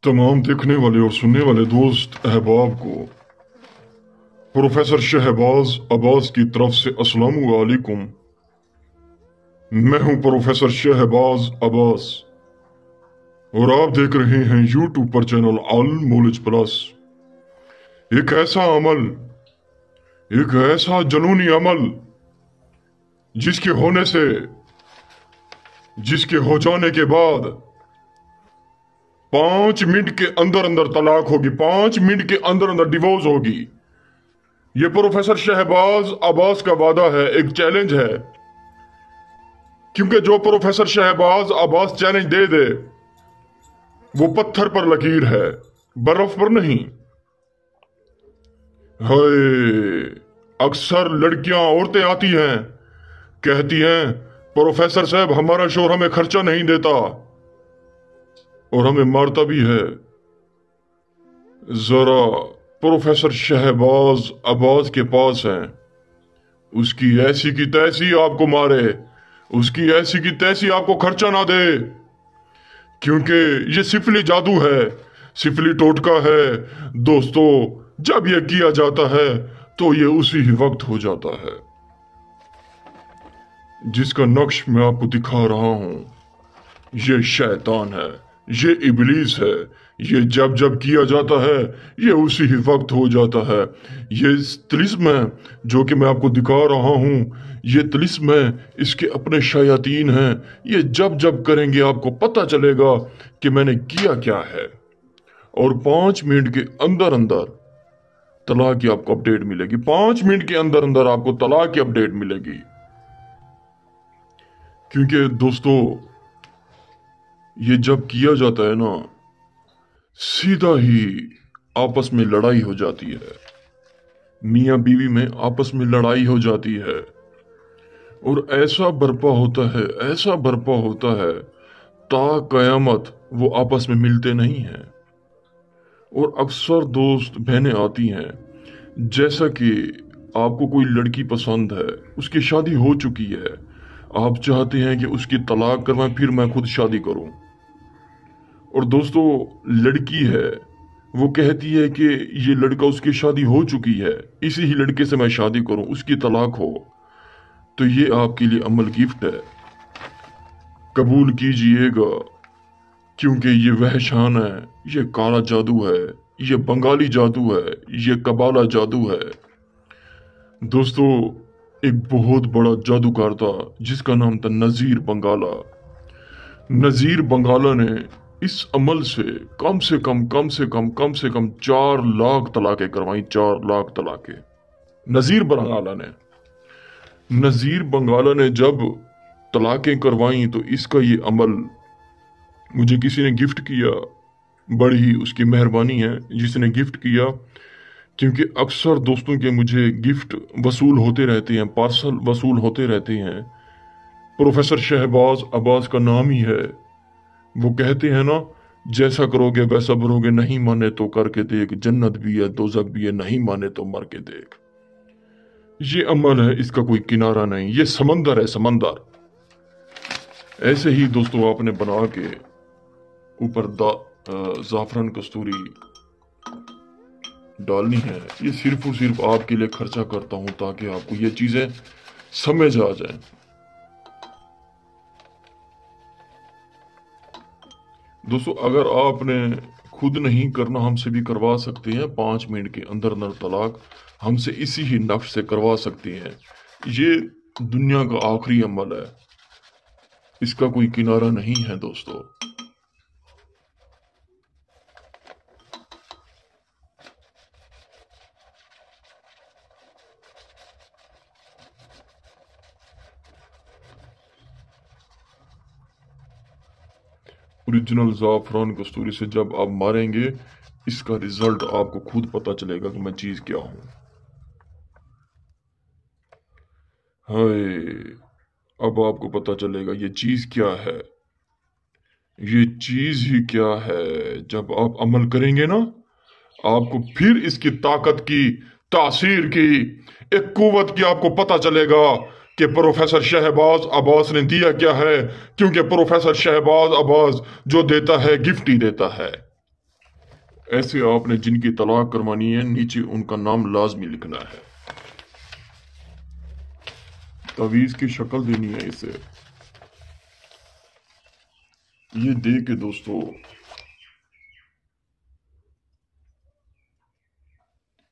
तमाम देखने वाले और सुनने वाले दोस्त अहबाब को प्रोफेसर शहबाज अब्बास की तरफ से अस्सलामु अलैकुम। मैं हूं प्रोफेसर शहबाज अब्बास और आप देख रहे हैं यूट्यूब पर चैनल अल नॉलेज प्लस। एक ऐसा अमल, एक ऐसा जुनूनी अमल जिसके हो जाने के बाद 5 मिनट के अंदर अंदर तलाक होगी, 5 मिनट के अंदर अंदर डिवोर्स होगी। यह प्रोफेसर शहबाज अब्बास का वादा है, एक चैलेंज है। क्योंकि जो प्रोफेसर शहबाज अब्बास चैलेंज दे दे वो पत्थर पर लकीर है, बर्फ पर नहीं। हाय, अक्सर लड़कियां औरतें आती हैं, कहती हैं प्रोफेसर साहब हमारा शोहर हमें खर्चा नहीं देता और हमें मारता भी है। जरा प्रोफेसर शहबाज अब्बास के पास है, उसकी ऐसी की तैसी आपको मारे, उसकी ऐसी की तैसी आपको खर्चा ना दे। क्योंकि ये सिफली जादू है, सिफली टोटका है दोस्तों। जब ये किया जाता है तो ये उसी ही वक्त हो जाता है। जिसका नक्श मैं आपको दिखा रहा हूं, ये शैतान है, ये इबलीस है। ये जब जब किया जाता है ये उसी ही वक्त हो जाता है। ये तिलिस्म है जो कि मैं आपको दिखा रहा हूं, ये तिलिस्म है, इसके अपने शयातीन हैं। ये जब जब करेंगे आपको पता चलेगा कि मैंने किया क्या है। और 5 मिनट के अंदर अंदर तलाक की आपको अपडेट मिलेगी। 5 मिनट के अंदर अंदर आपको तलाक की अपडेट मिलेगी। क्योंकि दोस्तों ये जब किया जाता है ना, सीधा ही आपस में लड़ाई हो जाती है, मियां बीवी में आपस में लड़ाई हो जाती है। और ऐसा बर्पा होता है, ऐसा बर्पा होता है ता कयामत वो आपस में मिलते नहीं हैं। और अक्सर दोस्त बहनें आती हैं, जैसा कि आपको कोई लड़की पसंद है, उसकी शादी हो चुकी है, आप चाहते हैं कि उसकी तलाक करवाएं फिर मैं खुद शादी करूं। और दोस्तों लड़की है, वो कहती है कि ये लड़का, उसकी शादी हो चुकी है, इसी ही लड़के से मैं शादी करूं, उसकी तलाक हो। तो ये आपके लिए अमल गिफ्ट है, कबूल कीजिएगा। क्योंकि ये वहशान है, ये काला जादू है, ये बंगाली जादू है, ये कबाला जादू है। दोस्तों एक बहुत बड़ा जादूगर था जिसका नाम था नजीर बंगाला। नजीर बंगाला ने इस अमल से कम से कम 4 लाख तलाकें करवाई, 4 लाख तलाकें। नजीर बंगाला ने जब तलाकें करवाई तो इसका ये अमल मुझे किसी ने गिफ्ट किया। बड़ी ही उसकी मेहरबानी है जिसने गिफ्ट किया। क्योंकि अक्सर दोस्तों के मुझे गिफ्ट वसूल होते रहते हैं, पार्सल वसूल होते रहते हैं। प्रोफेसर शहबाज अब्बास का नाम ही है। वो कहते हैं ना, जैसा करोगे वैसा भरोगे, नहीं माने तो करके देख, जन्नत भी है दोज़ख भी है, नहीं माने तो मर के देख। ये अमल है, इसका कोई किनारा नहीं, ये समंदर है, समंदर। ऐसे ही दोस्तों आपने बना के ऊपर जाफरान कस्तूरी डालनी है। ये सिर्फ और सिर्फ आपके लिए खर्चा करता हूं ताकि आपको ये चीजें समझ आ जाए। दोस्तों अगर आपने खुद नहीं करना, हमसे भी करवा सकते हैं। 5 मिनट के अंदर अंदर तलाक हमसे इसी ही नक्श से करवा सकते हैं। ये दुनिया का आखिरी अमल है, इसका कोई किनारा नहीं है दोस्तों। ओरिजिनल जाफरान कस्तूरी से जब आप मारेंगे, इसका रिजल्ट आपको खुद पता चलेगा कि मैं चीज क्या हूं। हाय, अब आपको पता चलेगा ये चीज क्या है। ये चीज ही क्या है। जब आप अमल करेंगे ना, आपको फिर इसकी ताकत की, तासीर की, एक कुव्वत की आपको पता चलेगा कि प्रोफेसर शहबाज अब्बास ने दिया क्या है। क्योंकि प्रोफेसर शहबाज अब्बास जो देता है गिफ्ट ही देता है। ऐसे आपने जिनकी तलाक करवानी है नीचे उनका नाम लाजमी लिखना है। तावीज की शक्ल देनी है इसे। ये दे के दोस्तों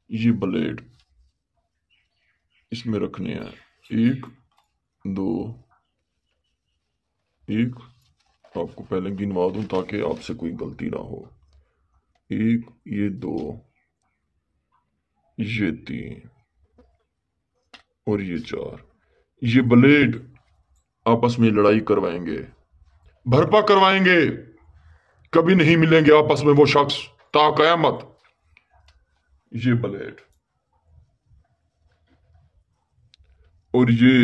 ये ब्लेड इसमें रखने हैं। एक दो, एक आपको पहले गिनवा दूं ताकि आपसे कोई गलती ना हो। एक, ये दो, ये तीन और ये चार। ये ब्लेड आपस में लड़ाई करवाएंगे, भरपा करवाएंगे। कभी नहीं मिलेंगे आपस में वो शख्स ता कयामत। ये ब्लेड और ये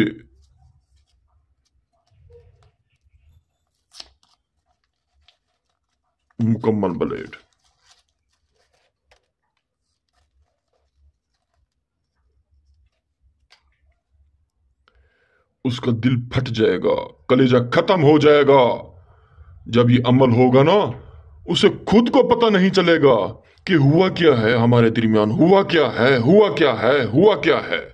मुकम्मल ब्लेड। उसका दिल फट जाएगा, कलेजा खत्म हो जाएगा। जब ये अमल होगा ना, उसे खुद को पता नहीं चलेगा कि हुआ क्या है हमारे दरमियान, हुआ क्या है, हुआ क्या है, हुआ क्या है।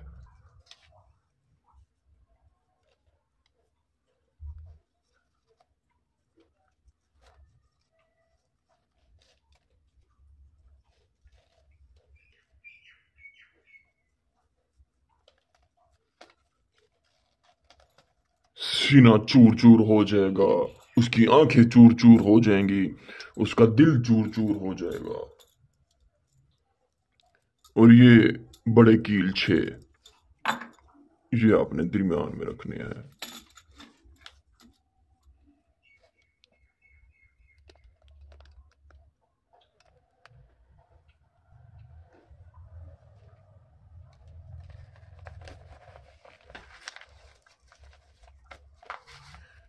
सीना चूर चूर हो जाएगा, उसकी आंखें चूर चूर हो जाएंगी, उसका दिल चूर चूर हो जाएगा। और ये बड़े कीलछे ये आपने दरमियान में रखने हैं।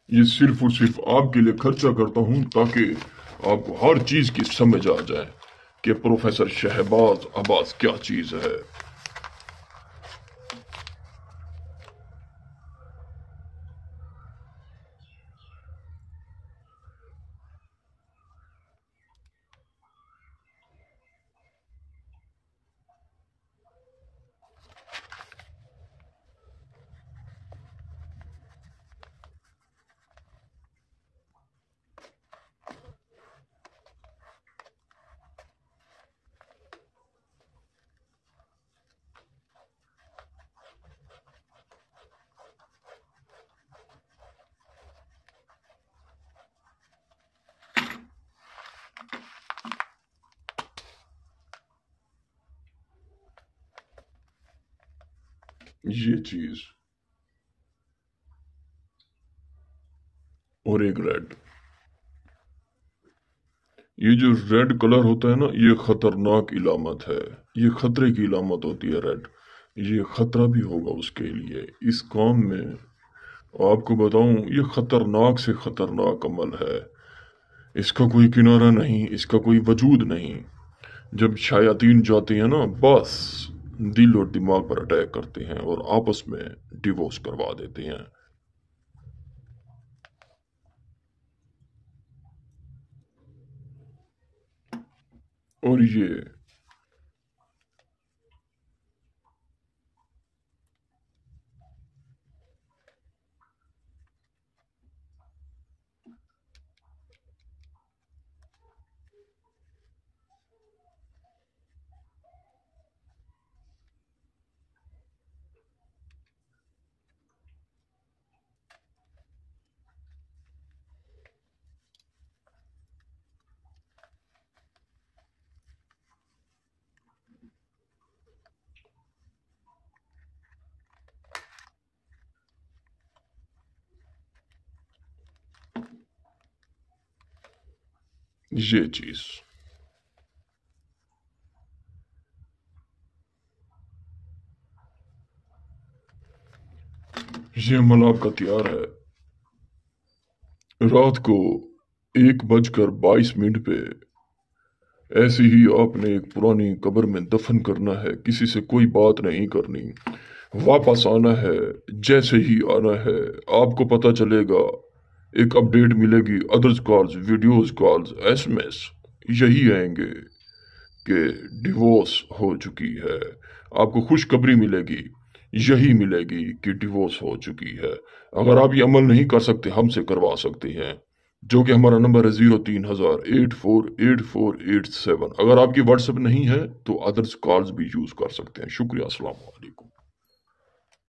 ये सिर्फ और सिर्फ आपके लिए खर्चा करता हूं ताकि आपको हर चीज की समझ आ जाए कि प्रोफेसर शहबाज अब्बास क्या चीज है। ये चीज और एक रेड। ये जो रेड कलर होता है ना, ये खतरनाक इलामत है, ये खतरे की इलामत होती है रेड। ये खतरा भी होगा उसके लिए इस काम में। आपको बताऊं, ये खतरनाक से खतरनाक अमल है। इसका कोई किनारा नहीं, इसका कोई वजूद नहीं। जब शायातीन जाते हैं ना, बस दिल और दिमाग पर अटैक करते हैं और आपस में डिवोर्स करवा देते हैं। और ये चीज ये अमल आपका तैयार है। रात को 1:22 पे ऐसे ही आपने एक पुरानी कब्र में दफन करना है। किसी से कोई बात नहीं करनी, वापस आना है। जैसे ही आना है आपको पता चलेगा, एक अपडेट मिलेगी। Others calls, videos calls, SMS यही आएंगे। کہ ڈیورس ہو چکی ہے، آپ کو خوشخبری ملے گی، یہی ملے گی کہ ڈیورس ہو چکی ہے۔ اگر آپ یہ عمل نہیں کر سکتے، ہم سے کروا سکتے ہیں، جو کہ ہمارا نمبر ہے 03,000 848487۔ اگر آپ کی واٹس ایپ نہیں ہے تو ادرس کالز بھی یوز کر سکتے ہیں۔ شکریہ، السلام علیکم۔